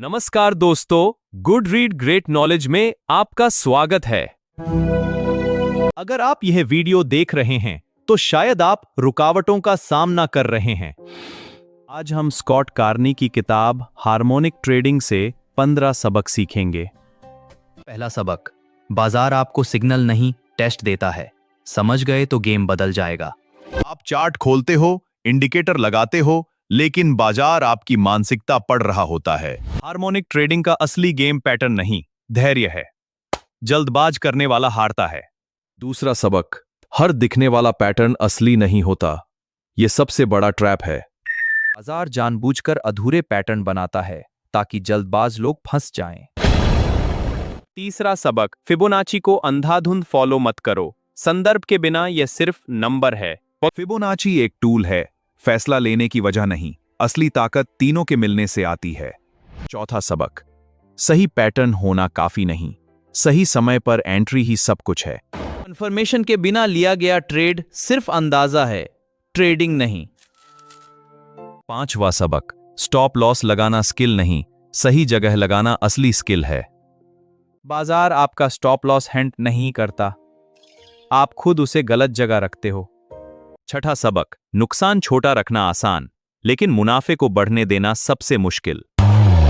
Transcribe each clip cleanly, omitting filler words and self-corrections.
नमस्कार दोस्तों, good read great knowledge में आपका स्वागत है। अगर आप यह वीडियो देख रहे हैं तो शायद आप रुकावटों का सामना कर रहे हैं। आज हम स्कॉट कार्नी की किताब हार्मोनिक ट्रेडिंग से 15 सबक सीखेंगे। पहला सबक, बाजार आपको सिग्नल नहीं टेस्ट देता है। समझ गए तो गेम बदल जाएगा। आप चार्ट खोलते हो, इंडिकेटर लगाते हो, लेकिन बाजार आपकी मानसिकता पढ़ रहा होता है। हार्मोनिक ट्रेडिंग का असली गेम पैटर्न नहीं, धैर्य है। जल्दबाज करने वाला हारता है। दूसरा सबक, हर दिखने वाला पैटर्न असली नहीं होता। यह सबसे बड़ा ट्रैप है। बाजार जानबूझकर अधूरे पैटर्न बनाता है ताकि जल्दबाज लोग फंस जाएं। तीसरा सबक, फिबोनाची को अंधाधुंध फॉलो मत करो। संदर्भ के बिना यह सिर्फ नंबर है। फिबोनाची एक टूल है, फैसला लेने की वजह नहीं। असली ताकत तीनों के मिलने से आती है। चौथा सबक, सही पैटर्न होना काफी नहीं, सही समय पर एंट्री ही सब कुछ है। कंफर्मेशन के बिना लिया गया ट्रेड सिर्फ अंदाजा है, ट्रेडिंग नहीं। पांचवा सबक, स्टॉप लॉस लगाना स्किल नहीं, सही जगह लगाना असली स्किल है। बाजार आपका स्टॉप लॉस हैंड नहीं करता, आप खुद उसे गलत जगह रखते हो। छठा सबक, नुकसान छोटा रखना आसान, लेकिन मुनाफे को बढ़ने देना सबसे मुश्किल।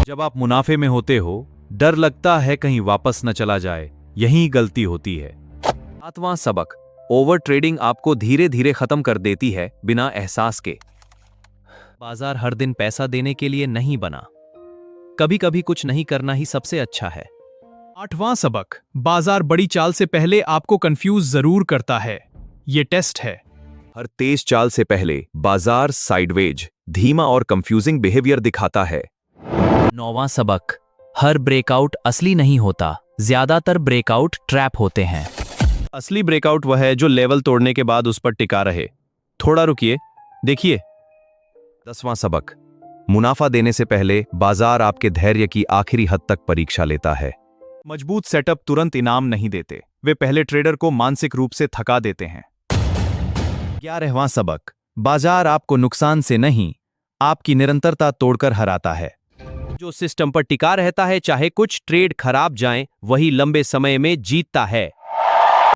जब आप मुनाफे में होते हो, डर लगता है कहीं वापस न चला जाए। यही गलती होती है। सातवां सबक, ओवर ट्रेडिंग आपको धीरे धीरे खत्म कर देती है बिना एहसास के। बाजार हर दिन पैसा देने के लिए नहीं बना। कभी कभी कुछ नहीं करना ही सबसे अच्छा है। आठवां सबक, बाजार बड़ी चाल से पहले आपको कंफ्यूज जरूर करता है। ये टेस्ट है। हर तेज चाल से पहले बाजार साइडवेज, धीमा और कंफ्यूजिंग बिहेवियर दिखाता है। नौवां सबक, हर ब्रेकआउट असली नहीं होता, ज्यादातर ब्रेकआउट ट्रैप होते हैं। असली ब्रेकआउट वह है जो लेवल तोड़ने के बाद उस पर टिका रहे। थोड़ा रुकिए, देखिए। 10वां सबक, मुनाफा देने से पहले बाजार आपके धैर्य की आखिरी हद तक परीक्षा लेता है। मजबूत सेटअप तुरंत इनाम नहीं देते, वे पहले ट्रेडर को मानसिक रूप से थका देते हैं। 11वां सबक, बाजार आपको नुकसान से नहीं, आपकी निरंतरता तोड़कर हराता है। जो सिस्टम पर टिका रहता है, चाहे कुछ ट्रेड खराब जाएं, वही लंबे समय में जीतता है।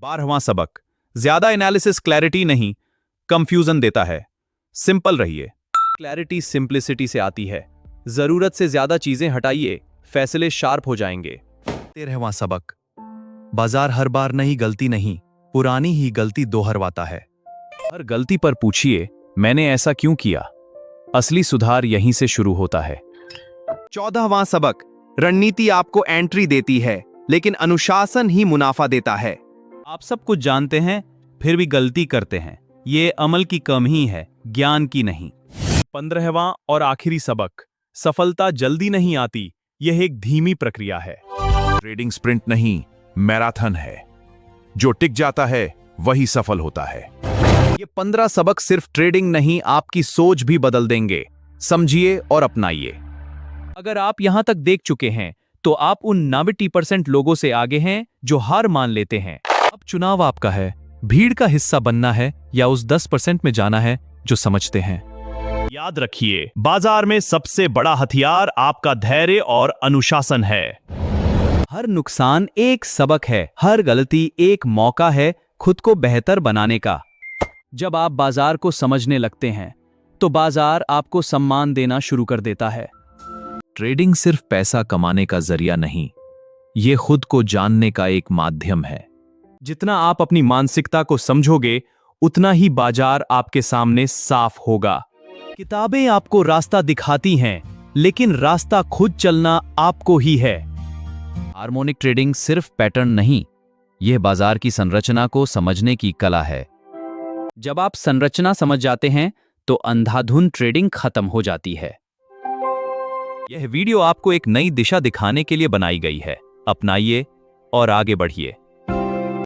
12वां सबक, ज्यादा एनालिसिस क्लैरिटी नहीं, कंफ्यूजन देता है। सिंपल रहिए। क्लैरिटी सिंप्लिसिटी से आती है। जरूरत से ज्यादा चीजें हटाइए, फैसले शार्प हो जाएंगे। 13वां सबक, बाजार हर बार नई गलती नहीं, पुरानी ही गलती दोहरवाता है। हर गलती पर पूछिए, मैंने ऐसा क्यों किया। असली सुधार यहीं से शुरू होता है। 14वां सबक, रणनीति आपको एंट्री देती है, लेकिन अनुशासन ही मुनाफा देता है। आप सब कुछ जानते हैं, फिर भी गलती करते हैं। ये अमल की कमी है, ज्ञान की नहीं। 15वां और आखिरी सबक, सफलता जल्दी नहीं आती, यह एक धीमी प्रक्रिया है। ट्रेडिंग स्प्रिंट नहीं, मैराथन है। जो टिक जाता है वही सफल होता है। ये 15 सबक सिर्फ ट्रेडिंग नहीं, आपकी सोच भी बदल देंगे। समझिए और अपनाइए। अगर आप यहां तक देख चुके हैं तो आप उन 90% लोगों से आगे हैं जो हार मान लेते हैं। अब चुनाव आपका है, भीड़ का हिस्सा बनना है या उस 10% में जाना है जो समझते हैं। याद रखिए, बाजार में सबसे बड़ा हथियार आपका धैर्य और अनुशासन है। हर नुकसान एक सबक है, हर गलती एक मौका है खुद को बेहतर बनाने का। जब आप बाजार को समझने लगते हैं तो बाजार आपको सम्मान देना शुरू कर देता है। ट्रेडिंग सिर्फ पैसा कमाने का जरिया नहीं, यह खुद को जानने का एक माध्यम है। जितना आप अपनी मानसिकता को समझोगे, उतना ही बाजार आपके सामने साफ होगा। किताबें आपको रास्ता दिखाती हैं, लेकिन रास्ता खुद चलना आपको ही है। हार्मोनिक ट्रेडिंग सिर्फ पैटर्न नहीं, यह बाजार की संरचना को समझने की कला है। जब आप संरचना समझ जाते हैं तो अंधाधुंध ट्रेडिंग खत्म हो जाती है। यह वीडियो आपको एक नई दिशा दिखाने के लिए बनाई गई है। अपनाइए और आगे बढ़िए।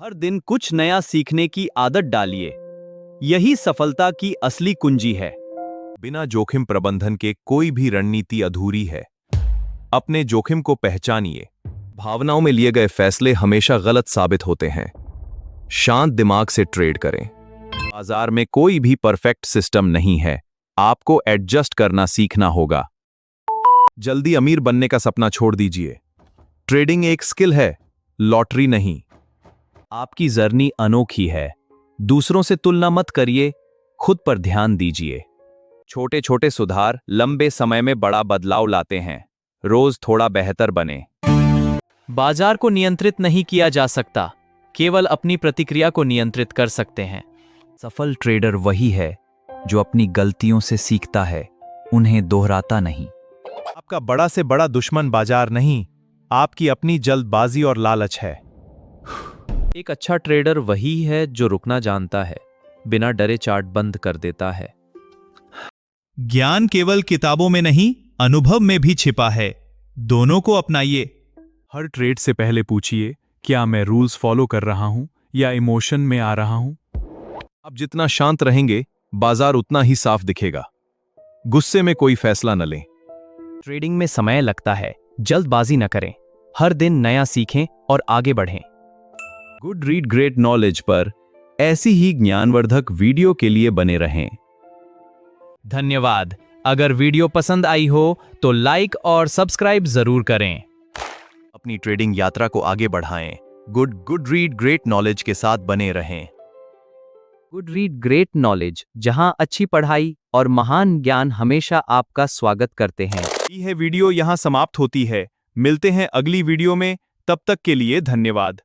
हर दिन कुछ नया सीखने की आदत डालिए। यही सफलता की असली कुंजी है। बिना जोखिम प्रबंधन के कोई भी रणनीति अधूरी है। अपने जोखिम को पहचानिए। भावनाओं में लिए गए फैसले हमेशा गलत साबित होते हैं। शांत दिमाग से ट्रेड करें। बाजार में कोई भी परफेक्ट सिस्टम नहीं है, आपको एडजस्ट करना सीखना होगा। जल्दी अमीर बनने का सपना छोड़ दीजिए। ट्रेडिंग एक स्किल है, लॉटरी नहीं। आपकी जर्नी अनोखी है। दूसरों से तुलना मत करिए, खुद पर ध्यान दीजिए। छोटे छोटे सुधार लंबे समय में बड़ा बदलाव लाते हैं। रोज थोड़ा बेहतर बने। बाजार को नियंत्रित नहीं किया जा सकता, केवल अपनी प्रतिक्रिया को नियंत्रित कर सकते हैं। सफल ट्रेडर वही है जो अपनी गलतियों से सीखता है, उन्हें दोहराता नहीं। आपका बड़ा से बड़ा दुश्मन बाजार नहीं, आपकी अपनी जल्दबाजी और लालच है। एक अच्छा ट्रेडर वही है जो रुकना जानता है, बिना डरे चार्ट बंद कर देता है। ज्ञान केवल किताबों में नहीं, अनुभव में भी छिपा है। दोनों को अपनाइए। हर ट्रेड से पहले पूछिए, क्या मैं रूल्स फॉलो कर रहा हूं या इमोशन में आ रहा हूं। आप जितना शांत रहेंगे, बाजार उतना ही साफ दिखेगा। गुस्से में कोई फैसला न लें। ट्रेडिंग में समय लगता है, जल्दबाजी न करें। हर दिन नया सीखें और आगे बढ़ें। गुड रीड ग्रेट नॉलेज पर ऐसी ही ज्ञानवर्धक वीडियो के लिए बने रहें। धन्यवाद। अगर वीडियो पसंद आई हो तो लाइक और सब्सक्राइब जरूर करें। अपनी ट्रेडिंग यात्रा को आगे बढ़ाएं। गुड रीड ग्रेट नॉलेज के साथ बने रहें। गुड रीड ग्रेट नॉलेज, जहां अच्छी पढ़ाई और महान ज्ञान हमेशा आपका स्वागत करते हैं। यह वीडियो यहां समाप्त होती है। मिलते हैं अगली वीडियो में, तब तक के लिए धन्यवाद।